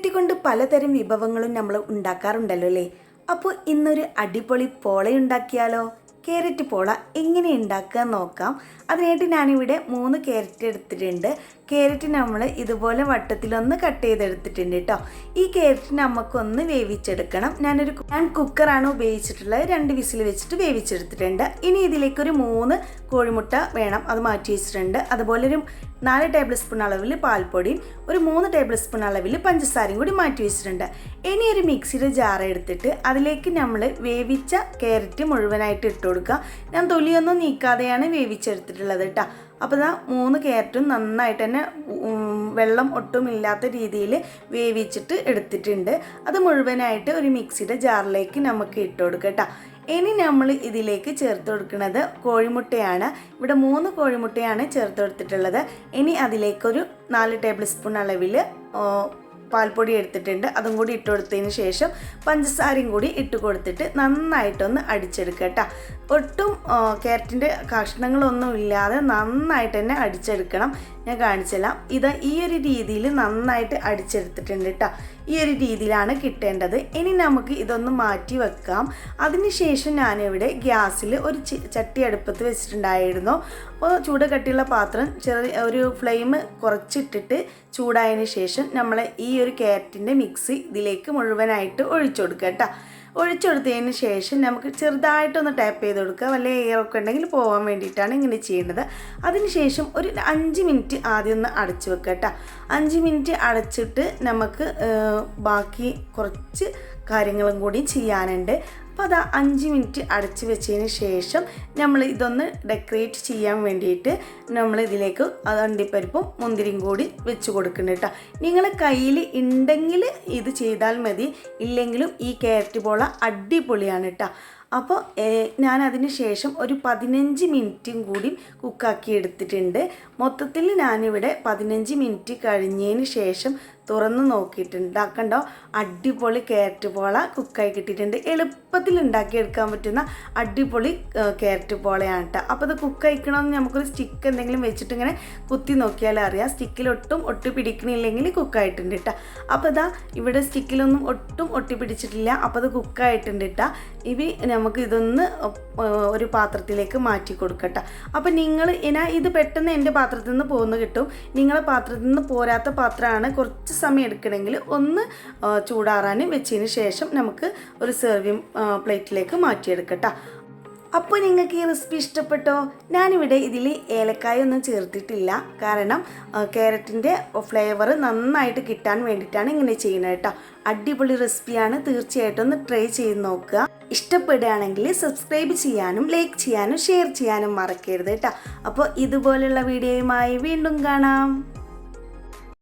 Carrot കൊണ്ട് പലതരം വിഭവങ്ങളും നമ്മൾ ഉണ്ടാക്കാറുണ്ടല്ലോ അല്ലേ? അപ്പോൾ ഇന്നൊരു അടിപൊളി പോള ഉണ്ടാക്കിയാലോ? ക്യാരറ്റ് പോള എങ്ങനെ ഉണ്ടാക്കുക നോക്കാം. അതിനായിട്ട് ഞാനിവിടെ 3 ക്യാരറ്റ് എടുത്തിട്ടുണ്ട്. ക്യാരറ്റ് നമ്മൾ ഇതുപോലെ വട്ടത്തിലൊന്ന് കട്ട് ചെയ്തെടുത്തിട്ടുണ്ട് കേട്ടോ. ഈ ക്യാരറ്റ് നമുക്കൊന്ന് വേവിച്ചെടുക്കണം. ഞാൻ കുക്കറാണ് ഉപയോഗിച്ചിട്ടുള്ളത്. 2 വിസിൽ വെച്ചിട്ട് വേവിച്ചെടുത്തിട്ടുണ്ട്. ഇനി ഇതിലേക്കൊരു 3 കോഴിമുട്ട വേണം, അത് മാറ്റി വെച്ചിട്ടുണ്ട്. അതുപോലെ ഒരു 4 ടേബിൾ സ്പൂൺ അളവിൽ പാൽപ്പൊടിയും ഒരു 3 ടേബിൾ സ്പൂൺ അളവിൽ പഞ്ചസാരയും കൂടി മാറ്റി വെച്ചിട്ടുണ്ട്. ഇനി ഒരു മിക്സിയുടെ ജാർ എടുത്തിട്ട് അതിലേക്ക് നമ്മൾ വേവിച്ച ക്യാരറ്റ് മുഴുവനായിട്ട് ഇട്ട് കൊടുക്കുക. ഞാൻ തൊലിയൊന്നും നീക്കാതെയാണ് വേവിച്ചെടുത്തിട്ടുള്ളത് കേട്ടോ. അപ്പോൾ 3 ക്യാരറ്റും നന്നായിട്ട് തന്നെ വെള്ളം ഒട്ടും ഇല്ലാത്ത രീതിയിൽ വേവിച്ചിട്ട് എടുത്തിട്ടുണ്ട്. അത് മുഴുവനായിട്ട് ഒരു മിക്സിയുടെ ജാറിലേക്ക് നമുക്ക് ഇട്ട് കൊടുക്കാം കേട്ടോ. ഇനി നമ്മൾ ഇതിലേക്ക് ചേർത്ത് കൊടുക്കുന്നത് കോഴിമുട്ടയാണ്. ഇവിടെ 3 കോഴിമുട്ടയാണ് ചേർത്ത് കൊടുത്തിട്ടുള്ളത്. ഇനി അതിലേക്കൊരു 4 ടേബിൾ സ്പൂൺ അളവിൽ പാൽപ്പൊടി എടുത്തിട്ടുണ്ട്. അതും കൂടി ഇട്ട് കൊടുത്തതിന് ശേഷം പഞ്ചസാരയും കൂടി ഇട്ട് കൊടുത്തിട്ട് നന്നായിട്ടൊന്ന് അടിച്ചെടുക്കുക കേട്ടോ. ഒട്ടും ക്യാരറ്റിൻ്റെ കഷ്ണങ്ങളൊന്നും ഇല്ലാതെ നന്നായിട്ട് തന്നെ അടിച്ചെടുക്കണം. ഞാൻ കാണിച്ചല്ല, ഈ ഒരു രീതിയിൽ നന്നായിട്ട് അടിച്ചെടുത്തിട്ടുണ്ട് കേട്ടോ. ഈ ഒരു രീതിയിലാണ് കിട്ടേണ്ടത്. ഇനി നമുക്ക് ഇതൊന്ന് മാറ്റി വെക്കാം. അതിനുശേഷം ഞാനിവിടെ ഗ്യാസിൽ ഒരു ചട്ടി അടുപ്പത്ത് വെച്ചിട്ടുണ്ടായിരുന്നു. അപ്പോൾ ചൂട് കട്ടിയുള്ള പാത്രം ഒരു ഫ്ലെയിം കുറച്ചിട്ടിട്ട് ചൂടായതിന് ശേഷം നമ്മൾ ഈ ഒരു ക്യാരറ്റിൻ്റെ മിക്സ് ഇതിലേക്ക് മുഴുവനായിട്ട് ഒഴിച്ചു കൊടുക്കുക കേട്ടോ. ഒഴിച്ചെടുത്തതിന് ശേഷം നമുക്ക് ചെറുതായിട്ടൊന്ന് ടാപ്പ് ചെയ്ത് കൊടുക്കുക. വല്ല എയറൊക്കെ ഉണ്ടെങ്കിൽ പോകാൻ വേണ്ടിയിട്ടാണ് ഇങ്ങനെ ചെയ്യേണ്ടത്. അതിനുശേഷം ഒരു 5 മിനിറ്റ് ആദ്യം ഒന്ന് അടച്ചു വെക്കുക കേട്ടോ. 5 മിനിറ്റ് അടച്ചിട്ട് നമുക്ക് ബാക്കി കുറച്ച് കാര്യങ്ങളും കൂടി ചെയ്യാനുണ്ട്. അപ്പോൾ 5 മിനിറ്റ് അടച്ച് വെച്ചതിന് ശേഷം നമ്മൾ ഇതൊന്ന് ഡെക്കറേറ്റ് ചെയ്യാൻ വേണ്ടിയിട്ട് നമ്മൾ ഇതിലേക്ക് അണ്ടിപ്പരിപ്പും മുന്തിരിയും കൂടി വെച്ച് കൊടുക്കുന്നുണ്ട് കേട്ടോ. നിങ്ങളെ കയ്യിൽ ഉണ്ടെങ്കിൽ ഇത് ചെയ്താൽ മതി, ഇല്ലെങ്കിലും ഈ ക്യാരറ്റ് പോള അടിപൊളിയാണ് കേട്ടോ. അപ്പോൾ ഞാൻ അതിന് ശേഷം ഒരു 15 മിനിറ്റും കൂടി കുക്കാക്കി എടുത്തിട്ടുണ്ട്. മൊത്തത്തിൽ ഞാനിവിടെ 15 മിനിറ്റ് കഴിഞ്ഞതിന് ശേഷം തുറന്ന് നോക്കിയിട്ടുണ്ട്. കണ്ടോ, അടിപൊളി ക്യാരറ്റ് പോള കുക്കായി കിട്ടിയിട്ടുണ്ട്. എളുപ്പത്തിൽ ഉണ്ടാക്കിയെടുക്കാൻ പറ്റുന്ന അടിപൊളി ക്യാരറ്റ് പോളയാണ് കേട്ടോ. അപ്പോൾ ഇത് കുക്കായിക്കണമെന്ന് നമുക്കൊരു സ്റ്റിക്ക് എന്തെങ്കിലും വെച്ചിട്ട് ഇങ്ങനെ കുത്തി നോക്കിയാൽ അറിയാം. സ്റ്റിക്കിലൊട്ടും ഒട്ടി പിടിക്കണില്ലെങ്കിൽ കുക്കായിട്ടുണ്ട് കേട്ടോ. അപ്പോൾ ഇവിടെ സ്റ്റിക്കിലൊന്നും ഒട്ടും ഒട്ടി പിടിച്ചിട്ടില്ല. അപ്പോൾ അത് കുക്കായിട്ടുണ്ട് കേട്ടോ. നമുക്ക് ഇതൊന്ന് ഒരു പാത്രത്തിലേക്ക് മാറ്റി കൊടുക്കട്ടെ. അപ്പോൾ ഇത് പെട്ടെന്ന് എൻ്റെ പാത്രത്തിൽ നിന്ന് പോകുന്ന കിട്ടും. നിങ്ങളെ പാത്രത്തിൽ നിന്ന് പോരാത്ത പാത്രമാണ്, കുറച്ച് സമയം എടുക്കണമെങ്കിൽ ഒന്ന് ചൂടാറാൻ വെച്ചതിന് ശേഷം നമുക്ക് ഒരു സെർവിങ് പ്ലേറ്റിലേക്ക് മാറ്റിയെടുക്കട്ടെ. അപ്പോൾ നിങ്ങൾക്ക് ഈ റെസിപ്പി ഇഷ്ടപ്പെട്ടോ? ഞാനിവിടെ ഇതിൽ ഏലക്കായ ഒന്നും ചേർത്തിട്ടില്ല, കാരണം ക്യാരറ്റിൻ്റെ ഫ്ലേവർ നന്നായിട്ട് കിട്ടാൻ വേണ്ടിയിട്ടാണ് ഇങ്ങനെ ചെയ്യുന്നത് കേട്ടോ. അടിപൊളി റെസിപ്പിയാണ്, തീർച്ചയായിട്ടും ഒന്ന് ട്രൈ ചെയ്ത് നോക്കുക. ഇഷ്ടപ്പെടുകയാണെങ്കിൽ സബ്സ്ക്രൈബ് ചെയ്യാനും ലൈക്ക് ചെയ്യാനും ഷെയർ ചെയ്യാനും മറക്കരുത് കേട്ടോ. അപ്പോൾ ഇതുപോലുള്ള വീഡിയോയുമായി വീണ്ടും കാണാം.